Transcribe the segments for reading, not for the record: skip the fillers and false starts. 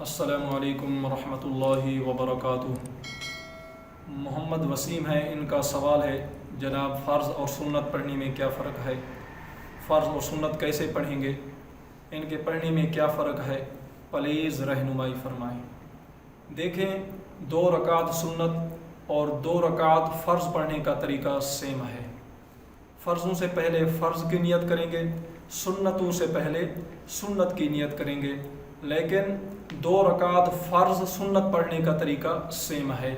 السلام علیکم ورحمۃ اللہ وبرکاتہ۔ محمد وسیم ہے، ان کا سوال ہے جناب فرض اور سنت پڑھنے میں کیا فرق ہے؟ فرض اور سنت کیسے پڑھیں گے؟ ان کے پڑھنے میں کیا فرق ہے؟ پلیز رہنمائی فرمائیں۔ دیکھیں، 2 رکعت سنت اور 2 رکعت فرض پڑھنے کا طریقہ سیم ہے۔ فرضوں سے پہلے فرض کی نیت کریں گے، سنتوں سے پہلے سنت کی نیت کریں گے، لیکن 2 رکعت فرض سنت پڑھنے کا طریقہ سیم ہے۔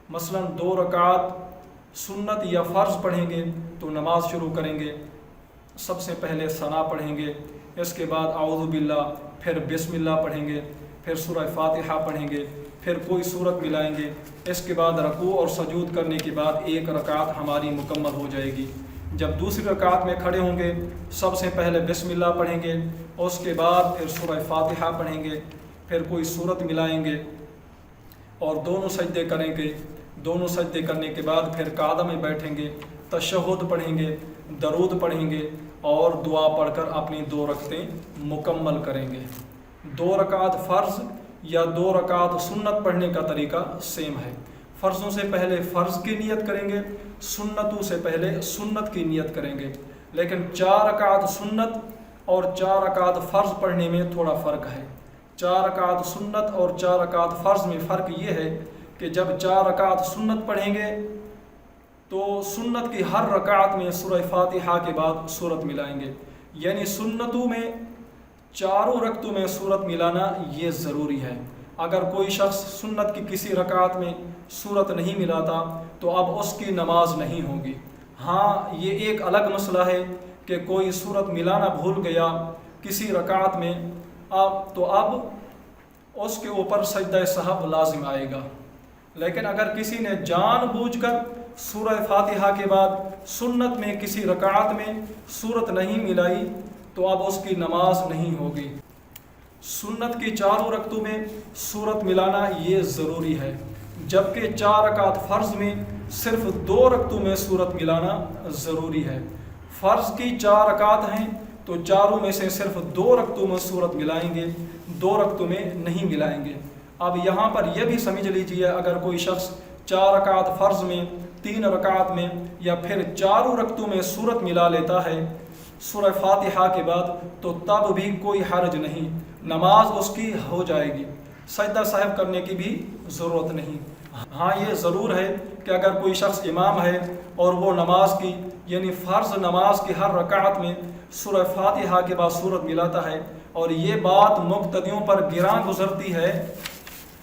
مثلا 2 رکعت سنت یا فرض پڑھیں گے تو نماز شروع کریں گے، سب سے پہلے ثنا پڑھیں گے، اس کے بعد اعوذ باللہ، پھر بسم اللہ پڑھیں گے، پھر سورہ فاتحہ پڑھیں گے، پھر کوئی سورت ملائیں گے، اس کے بعد رکوع اور سجود کرنے کے بعد 1 رکعت ہماری مکمل ہو جائے گی۔ جب دوسری رکعت میں کھڑے ہوں گے، سب سے پہلے بسم اللہ پڑھیں گے، اس کے بعد پھر سورہ فاتحہ پڑھیں گے، پھر کوئی سورت ملائیں گے اور دونوں سجدے کریں گے۔ دونوں سجدے کرنے کے بعد پھر قعدہ میں بیٹھیں گے، تشہد پڑھیں گے، درود پڑھیں گے اور دعا پڑھ کر اپنی 2 رکعتیں مکمل کریں گے۔ 2 رکعت فرض یا 2 رکعت سنت پڑھنے کا طریقہ سیم ہے۔ فرضوں سے پہلے فرض کی نیت کریں گے، سنتوں سے پہلے سنت کی نیت کریں گے، لیکن 4 رکعت سنت اور 4 رکعت فرض پڑھنے میں تھوڑا فرق ہے۔ 4 رکعت سنت اور 4 رکعت فرض میں فرق یہ ہے کہ جب 4 رکعت سنت پڑھیں گے تو سنت کی ہر رکعت میں سورہ فاتحہ کے بعد سورت ملائیں گے، یعنی سنتوں میں 4 رکعتوں میں سورت ملانا یہ ضروری ہے۔ اگر کوئی شخص سنت کی کسی رکعت میں سورت نہیں ملاتا تو اب اس کی نماز نہیں ہوگی۔ ہاں، یہ ایک الگ مسئلہ ہے کہ کوئی سورت ملانا بھول گیا کسی رکعت میں، اب اس کے اوپر سجدہ سہو لازم آئے گا، لیکن اگر کسی نے جان بوجھ کر سورہ فاتحہ کے بعد سنت میں کسی رکعت میں سورت نہیں ملائی تو اب اس کی نماز نہیں ہوگی۔ سنت کی 4 رکعتوں میں سورت ملانا یہ ضروری ہے، جبکہ 4 رکعت فرض میں صرف 2 رکعتوں میں سورت ملانا ضروری ہے۔ فرض کی 4 رکعت ہیں تو 4 میں سے صرف 2 رکعتوں میں سورت ملائیں گے، 2 رکعتوں میں نہیں ملائیں گے۔ اب یہاں پر یہ بھی سمجھ لیجئے، اگر کوئی شخص 4 رکعت فرض میں، 3 رکعت میں یا پھر 4 رکعتوں میں سورت ملا لیتا ہے سورہ فاتحہ کے بعد تو تب بھی کوئی حرج نہیں، نماز اس کی ہو جائے گی، سجدہ صاحب کرنے کی بھی ضرورت نہیں۔ ہاں، یہ ضرور ہے کہ اگر کوئی شخص امام ہے اور وہ نماز کی یعنی فرض نماز کی ہر رکعت میں سورہ فاتحہ کے بعد سورت ملاتا ہے اور یہ بات مقتدیوں پر گراں گزرتی ہے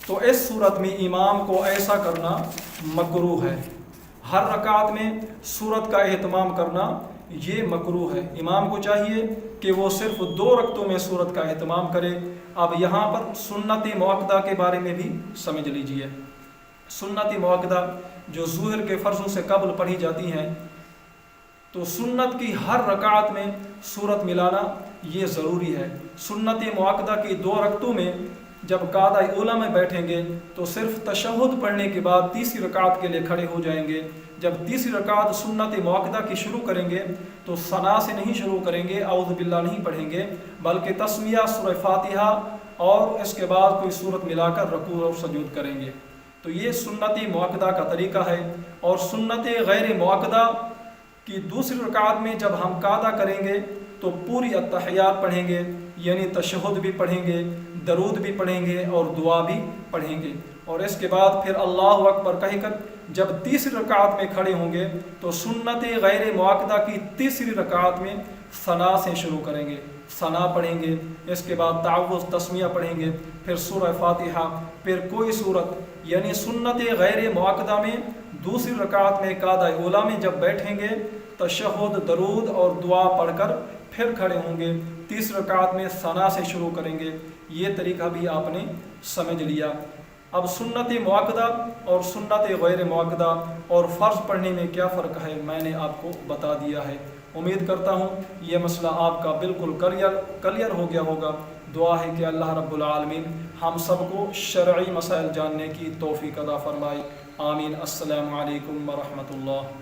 تو اس صورت میں امام کو ایسا کرنا مکروہ ہے۔ ہر رکعت میں سورت کا اہتمام کرنا یہ مکروہ ہے۔ امام کو چاہیے کہ وہ صرف 2 رکعتوں میں سورت کا اہتمام کرے۔ اب یہاں پر سنت مؤکدہ کے بارے میں بھی سمجھ لیجئے۔ سنت مؤکدہ جو ظہر کے فرضوں سے قبل پڑھی جاتی ہیں، تو سنت کی ہر رکعت میں سورت ملانا یہ ضروری ہے۔ سنت مؤکدہ کی 2 رکعتوں میں جب قعدہ اولیٰ میں بیٹھیں گے تو صرف تشہد پڑھنے کے بعد تیسری رکعت کے لیے کھڑے ہو جائیں گے۔ جب تیسری رکعت سنت مؤکدہ کی شروع کریں گے تو ثنا سے نہیں شروع کریں گے، اعوذ باللہ نہیں پڑھیں گے، بلکہ تسمیہ، سورہ فاتحہ اور اس کے بعد کوئی سورت ملا کر رکوع اور سجود کریں گے۔ تو یہ سنت مؤکدہ کا طریقہ ہے۔ اور سنت غیر مؤکدہ کی دوسری رکعت میں جب ہم قعدہ کریں گے تو پوری التحیات پڑھیں گے، یعنی تشہد بھی پڑھیں گے، درود بھی پڑھیں گے اور دعا بھی پڑھیں گے، اور اس کے بعد پھر اللہ اکبر کہہ کر جب تیسری رکعت میں کھڑے ہوں گے تو سنت غیر مؤکدہ کی تیسری رکعت میں ثنا سے شروع کریں گے، ثنا پڑھیں گے، اس کے بعد تعوذ تسمیہ پڑھیں گے، پھر سورہ فاتحہ، پھر کوئی سورت، یعنی سنت غیر مؤکدہ میں دوسری رکعت میں قعدہ اولیٰ میں جب بیٹھیں گے تشہد، درود اور دعا پڑھ کر پھر کھڑے ہوں گے، تیسری رکعت میں ثنا سے شروع کریں گے۔ یہ طریقہ بھی آپ نے سمجھ لیا۔ اب سنت مؤکدہ اور سنت غیر مؤکدہ اور فرض پڑھنے میں کیا فرق ہے میں نے آپ کو بتا دیا ہے۔ امید کرتا ہوں یہ مسئلہ آپ کا بالکل کلیئر ہو گیا ہوگا۔ دعا ہے کہ اللہ رب العالمین ہم سب کو شرعی مسائل جاننے کی توفیق عطا فرمائے۔ آمین۔ السلام علیکم ورحمۃ اللہ۔